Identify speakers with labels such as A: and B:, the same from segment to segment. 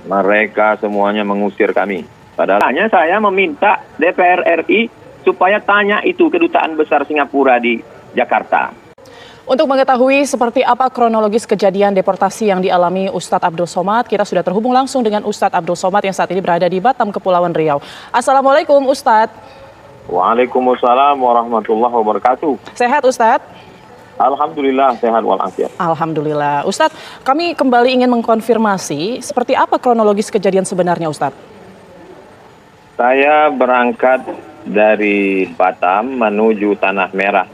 A: Mereka semuanya mengusir kami. Padahal hanya saya meminta DPR RI supaya tanya itu Kedutaan Besar Singapura di Jakarta.
B: Untuk mengetahui seperti apa kronologis kejadian deportasi yang dialami Ustadz Abdul Somad, kita sudah terhubung langsung dengan Ustadz Abdul Somad yang saat ini berada di Batam, Kepulauan Riau. Assalamualaikum Ustadz.
A: Waalaikumsalam warahmatullahi wabarakatuh.
B: Sehat Ustadz?
A: Alhamdulillah sehat walafiat.
B: Alhamdulillah. Ustadz, kami kembali ingin mengkonfirmasi seperti apa kronologis kejadian sebenarnya Ustadz?
A: Saya berangkat dari Batam menuju Tanah Merah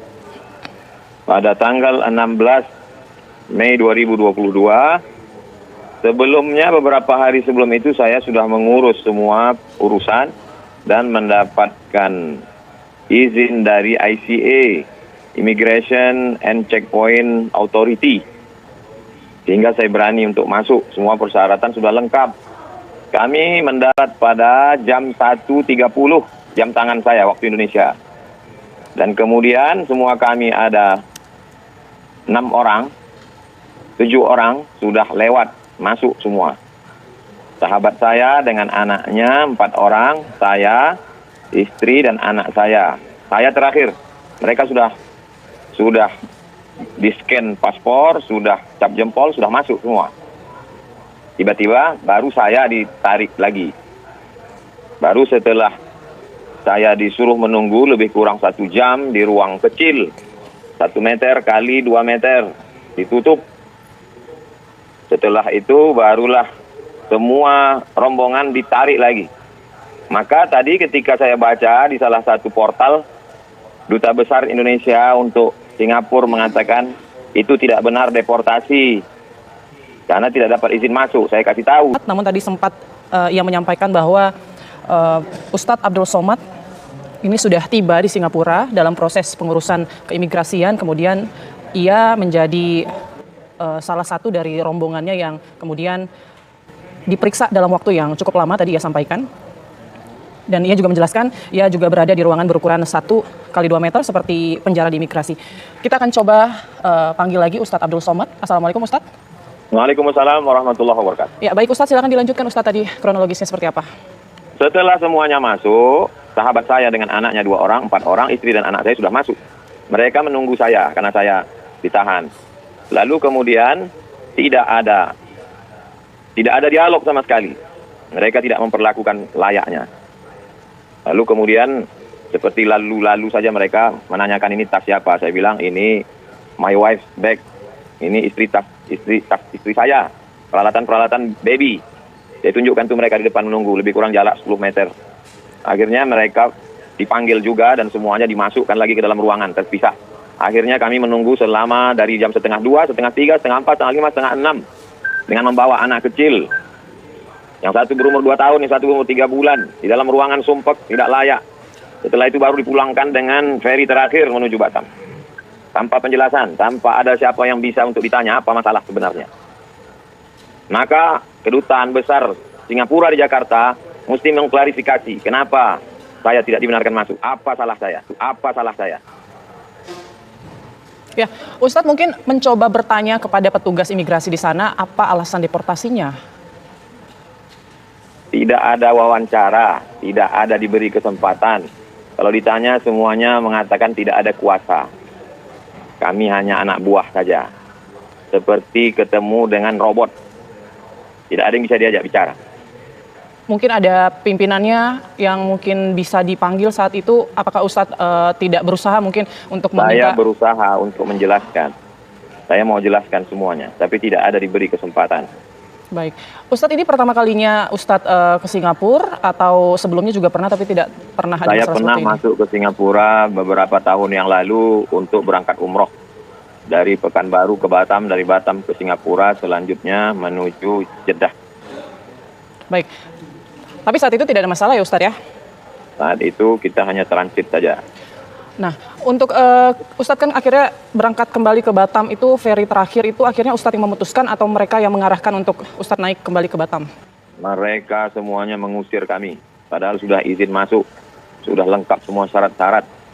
A: pada tanggal 16 Mei 2022. Sebelumnya, beberapa hari sebelum itu saya sudah mengurus semua urusan dan mendapatkan izin dari ICA, Immigration and Checkpoint Authority, sehingga saya berani untuk masuk. Semua persyaratan sudah lengkap. Kami mendarat pada jam 1.30 jam tangan saya waktu Indonesia. Dan kemudian semua kami ada 6 orang, 7 orang sudah lewat masuk semua. Sahabat saya dengan anaknya 4 orang, saya, istri dan anak saya. Saya terakhir. Mereka sudah di-scan paspor, sudah cap jempol, sudah masuk semua. Tiba-tiba baru saya ditarik lagi. Baru setelah saya disuruh menunggu lebih kurang 1 jam di ruang kecil. 1 meter kali 2 meter. Ditutup. Setelah itu barulah semua rombongan ditarik lagi. Maka tadi ketika saya baca di salah satu portal, Duta Besar Indonesia untuk Singapura mengatakan itu tidak benar deportasi. Karena tidak dapat izin masuk, saya kasih tahu.
B: Namun tadi sempat ia menyampaikan bahwa Ustadz Abdul Somad ini sudah tiba di Singapura dalam proses pengurusan keimigrasian. Kemudian ia menjadi salah satu dari rombongannya yang kemudian diperiksa dalam waktu yang cukup lama, tadi ia sampaikan. Dan ia juga menjelaskan, ia juga berada di ruangan berukuran 1 kali 2 meter seperti penjara di imigrasi. Kita akan coba panggil lagi Ustadz Abdul Somad. Assalamualaikum Ustadz.
A: Waalaikumsalam warahmatullahi wabarakatuh.
B: Ya, baik Ustadz, silakan dilanjutkan Ustadz tadi kronologisnya seperti apa.
A: Setelah semuanya masuk, sahabat saya dengan anaknya 2 orang, 4 orang, istri dan anak saya sudah masuk. Mereka menunggu saya karena saya ditahan. Lalu kemudian tidak ada dialog sama sekali. Mereka tidak memperlakukan layaknya. Lalu kemudian seperti lalu-lalu saja mereka menanyakan ini tas siapa. Saya bilang ini my wife's bag. Ini istri saya, peralatan baby. Saya tunjukkan tuh mereka di depan menunggu, lebih kurang jarak 10 meter. Akhirnya mereka dipanggil juga dan semuanya dimasukkan lagi ke dalam ruangan terpisah. Akhirnya kami menunggu selama dari jam 1:30, 1:30, 3, 1:30, 4, 1:30, 1:30 dengan membawa anak kecil. Yang satu berumur 2 tahun, yang satu berumur 3 bulan. Di dalam ruangan sumpek, tidak layak. Setelah itu baru dipulangkan dengan feri terakhir menuju Batam. Tanpa penjelasan, tanpa ada siapa yang bisa untuk ditanya apa masalah sebenarnya. Maka Kedutaan Besar Singapura di Jakarta mesti mengklarifikasi kenapa saya tidak dibenarkan masuk. Apa salah saya? Apa salah saya?
B: Ya, Ustadz mungkin mencoba bertanya kepada petugas imigrasi di sana apa alasan deportasinya.
A: Tidak ada wawancara, tidak ada diberi kesempatan. Kalau ditanya semuanya mengatakan tidak ada kuasa. Kami hanya anak buah saja. Seperti ketemu dengan robot. Tidak ada yang bisa diajak bicara.
B: Mungkin ada pimpinannya yang mungkin bisa dipanggil saat itu. Apakah Ustadz tidak berusaha mungkin untuk meminta?
A: Saya berusaha untuk menjelaskan. Saya mau jelaskan semuanya. Tapi tidak ada diberi kesempatan.
B: Baik. Ustadz ini pertama kalinya Ustadz ke Singapura atau sebelumnya juga pernah tapi tidak pernah ada masalah seperti ini?
A: Saya pernah masuk ke Singapura beberapa tahun yang lalu untuk berangkat umroh. Dari Pekanbaru ke Batam, dari Batam ke Singapura, selanjutnya menuju Jeddah.
B: Baik. Tapi saat itu tidak ada masalah ya Ustadz ya?
A: Saat itu kita hanya transit saja.
B: Nah, untuk Ustadz kan akhirnya berangkat kembali ke Batam itu feri terakhir itu akhirnya Ustadz yang memutuskan atau mereka yang mengarahkan untuk Ustadz naik kembali ke Batam?
A: Mereka semuanya mengusir kami. Padahal sudah izin masuk, sudah lengkap semua syarat-syarat.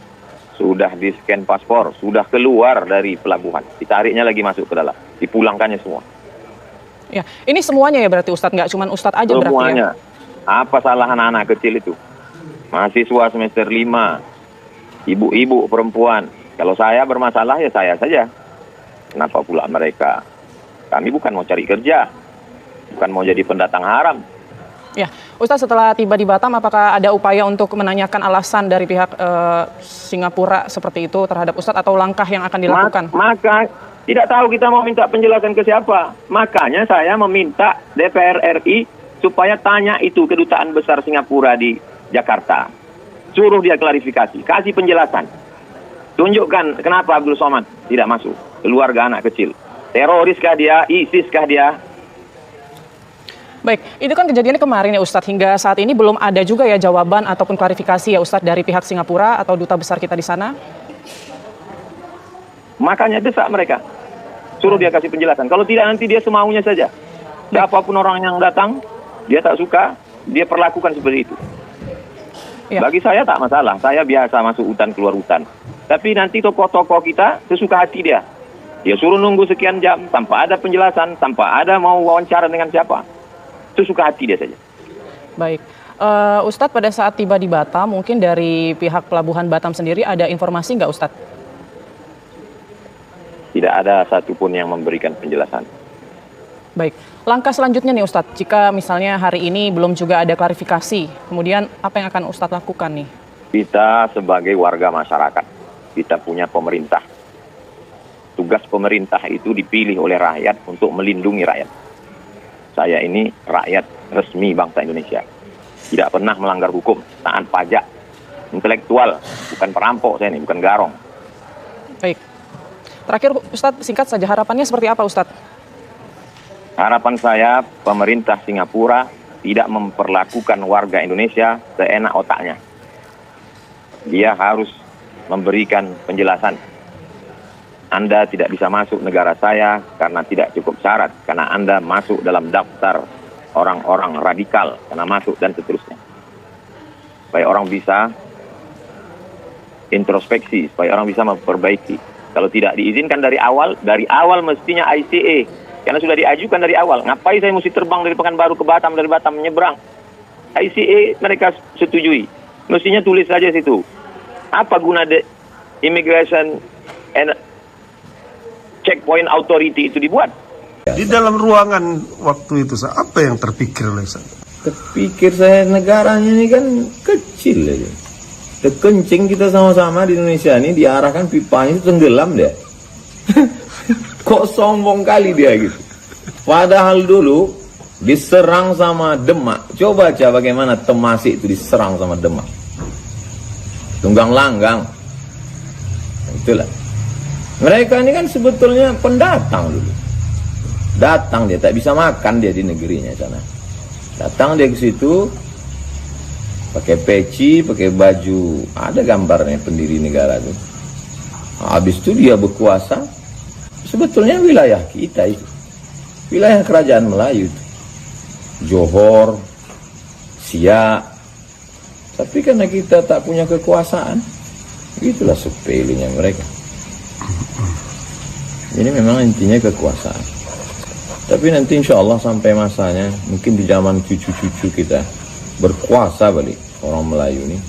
A: Sudah di-scan paspor, sudah keluar dari pelabuhan. Ditariknya lagi masuk ke dalam, dipulangkannya semua.
B: Ya, ini semuanya ya berarti Ustadz, nggak cuma Ustadz aja berarti ya?
A: Semuanya. Apa salah anak-anak kecil itu? Mahasiswa semester 5, ibu-ibu, perempuan. Kalau saya bermasalah ya saya saja. Kenapa pula mereka? Kami bukan mau cari kerja, bukan mau jadi pendatang haram.
B: Ya, Ustadz, setelah tiba di Batam, apakah ada upaya untuk menanyakan alasan dari pihak Singapura seperti itu terhadap Ustadz atau langkah yang akan dilakukan?
A: Maka tidak tahu kita mau minta penjelasan ke siapa. Makanya saya meminta DPR RI supaya tanya itu kedutaan besar Singapura di Jakarta. Suruh dia klarifikasi, kasih penjelasan. Tunjukkan kenapa Abdul Somad tidak masuk. Keluarga anak kecil. Teroriskah dia? ISIS-kah dia?
B: Baik, itu kan kejadiannya kemarin ya Ustadz. Hingga saat ini belum ada juga ya jawaban ataupun klarifikasi ya Ustadz dari pihak Singapura atau duta besar kita di sana?
A: Makanya desak mereka. Suruh dia kasih penjelasan. Kalau tidak nanti dia semaunya saja. Siapapun orang yang datang, dia tak suka, dia perlakukan seperti itu.
B: Ya.
A: Bagi saya tak masalah. Saya biasa masuk hutan, keluar hutan. Tapi nanti tokoh-tokoh kita sesuka hati dia. Dia suruh nunggu sekian jam tanpa ada penjelasan, tanpa ada mau wawancara dengan siapa. Sesuka hati dia saja.
B: Baik. Ustadz, pada saat tiba di Batam, mungkin dari pihak Pelabuhan Batam sendiri ada informasi nggak Ustadz?
A: Tidak ada satupun yang memberikan penjelasan.
B: Baik, langkah selanjutnya nih Ustadz, jika misalnya hari ini belum juga ada klarifikasi, kemudian apa yang akan Ustadz lakukan nih?
A: Kita sebagai warga masyarakat, kita punya pemerintah. Tugas pemerintah itu dipilih oleh rakyat untuk melindungi rakyat. Saya ini rakyat resmi bangsa Indonesia. Tidak pernah melanggar hukum, taat pajak, intelektual, bukan perampok saya ini, bukan garong.
B: Baik. Terakhir Ustadz, singkat saja harapannya seperti apa Ustadz?
A: Harapan saya pemerintah Singapura tidak memperlakukan warga Indonesia seenak otaknya. Dia harus memberikan penjelasan. Anda tidak bisa masuk negara saya karena tidak cukup syarat, karena Anda masuk dalam daftar orang-orang radikal, karena masuk dan seterusnya. Supaya orang bisa introspeksi, supaya orang bisa memperbaiki. Kalau tidak diizinkan dari awal mestinya ICA. Karena sudah diajukan dari awal. Ngapain saya mesti terbang dari Pekanbaru ke Batam, dari Batam menyeberang? ICA mereka setujui. Mestinya tulis saja situ. Apa guna Immigration and Checkpoint Authority itu dibuat?
C: Di dalam ruangan waktu itu, apa yang terpikir oleh saya?
D: Terpikir saya negaranya ini kan kecil aja. Kencing kita sama-sama di Indonesia ini diarahkan pipanya itu tenggelam dia. Kok sombong kali dia gitu. Padahal dulu diserang sama Demak. Coba baca bagaimana Temasik itu diserang sama Demak. Tunggang langgang. Itulah. Mereka ini kan sebetulnya pendatang dulu. Datang dia, tak bisa makan dia di negerinya sana. Datang dia ke situ, pakai peci, pakai baju, ada gambarnya pendiri negara itu. Habis itu dia berkuasa. Sebetulnya wilayah kita itu, wilayah kerajaan Melayu itu, Johor, Siak. Tapi karena kita tak punya kekuasaan, itulah sepelenya mereka. Ini memang intinya kekuasaan. Tapi nanti insya Allah sampai masanya, mungkin di zaman cucu-cucu kita berkuasa balik, orang Melayu ini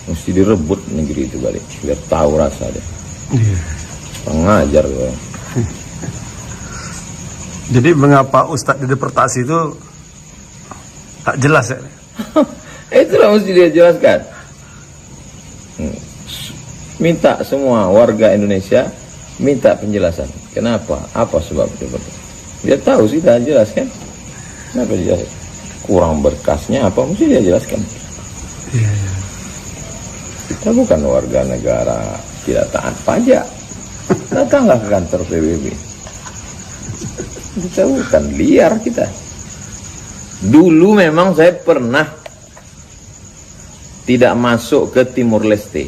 D: mesti direbut negeri itu balik, biar tahu rasa deh. Pengajar gue.
C: Jadi mengapa Ustadz dideportasi itu tak jelas ya?
D: Itulah mesti dia jelaskan. Minta semua warga Indonesia minta penjelasan. Kenapa? Apa sebab deportasi? Dia tahu sih, dah jelaskan. Kenapa dia kurang berkasnya? Apa mesti dia jelaskan? Kita bukan warga negara tidak taat pajak. Datanglah ke kantor PBB. Kita bukan liar kita. Dulu memang saya pernah tidak masuk ke Timur Leste.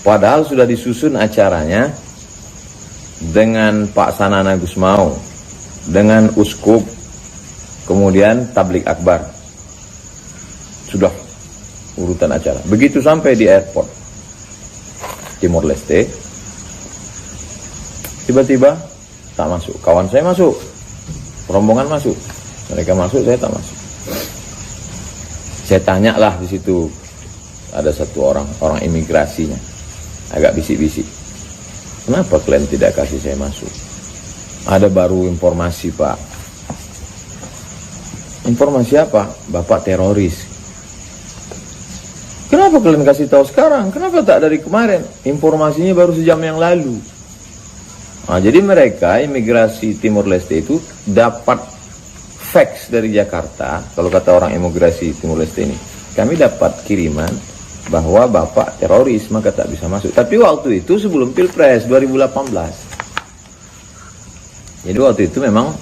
D: Padahal sudah disusun acaranya dengan Pak Sanana Gusmao, dengan Uskup, kemudian Tablik Akbar. Sudah urutan acara. Begitu sampai di airport Timur Leste, tiba-tiba tak masuk. Kawan saya masuk. rombongan masuk. Mereka masuk, saya tak masuk. Saya tanyalah di situ, ada satu orang imigrasinya, agak bisik-bisik. Kenapa kalian tidak kasih saya masuk? Ada baru informasi, Pak. Informasi apa? Bapak teroris. Kenapa kalian kasih tahu sekarang? Kenapa tak dari kemarin? Informasinya baru sejam yang lalu. Nah, jadi mereka imigrasi Timur Leste itu dapat fax dari Jakarta. Kalau kata orang imigrasi Timur Leste ini, kami dapat kiriman bahwa Bapak teroris, maka tak bisa masuk. Tapi waktu itu sebelum Pilpres 2018. Jadi waktu itu memang,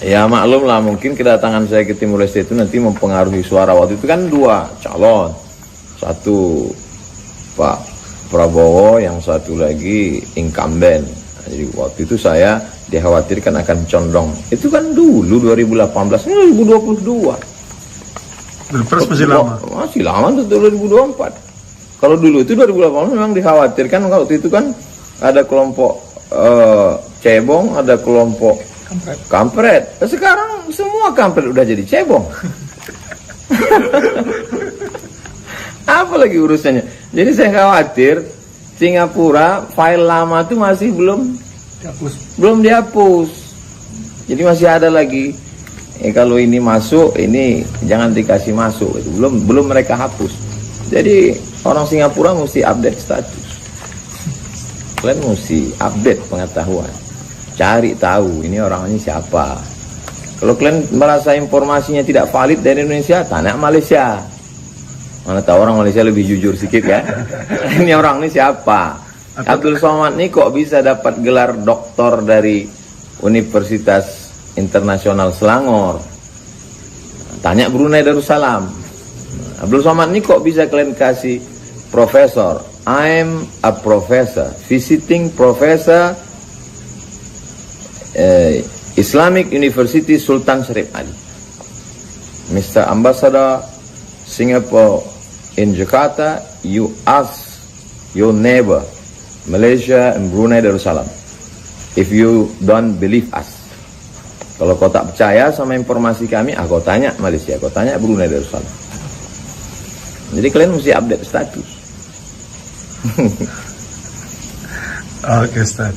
D: ya maklum lah, mungkin kedatangan saya ke Timur Leste itu nanti mempengaruhi suara. Waktu itu kan dua calon, satu Pak Prabowo, yang satu lagi incumbent. Jadi waktu itu saya dikhawatirkan akan condong. Itu kan dulu 2018, ini 2022.
C: Pilpres masih lama.
D: Masih lama tuh 2024. Kalau dulu itu 2018 memang dikhawatirkan, waktu itu kan ada kelompok cebong, ada kelompok kampret. Sekarang semua kampret udah jadi cebong. Apa lagi urusannya? Jadi saya khawatir Singapura file lama itu masih belum dihapus. Jadi masih ada lagi. Kalau ini masuk, ini jangan dikasih masuk. Itu belum mereka hapus. Jadi orang Singapura mesti update status. Kalian mesti update pengetahuan. Cari tahu ini orangnya siapa. Kalau kalian merasa informasinya tidak valid dari Indonesia, tanya Malaysia. Mana tahu orang Malaysia lebih jujur sedikit ya. Ini orang ini siapa? Abdul Somad ini kok bisa dapat gelar doktor dari Universitas Internasional Selangor? Tanya Brunei Darussalam. Abdul Somad ini kok bisa kalian kasih profesor? I'm a professor, visiting professor Islamic University Sultan Syarif Ali. Mr. Ambassador Singapore in Jakarta, you ask your neighbor Malaysia and Brunei Darussalam if you don't believe us. Kalau kau tak percaya sama informasi kami, kau tanya Malaysia, kau tanya Brunei Darussalam. Jadi kalian mesti update status.
C: Oke, Ustaz.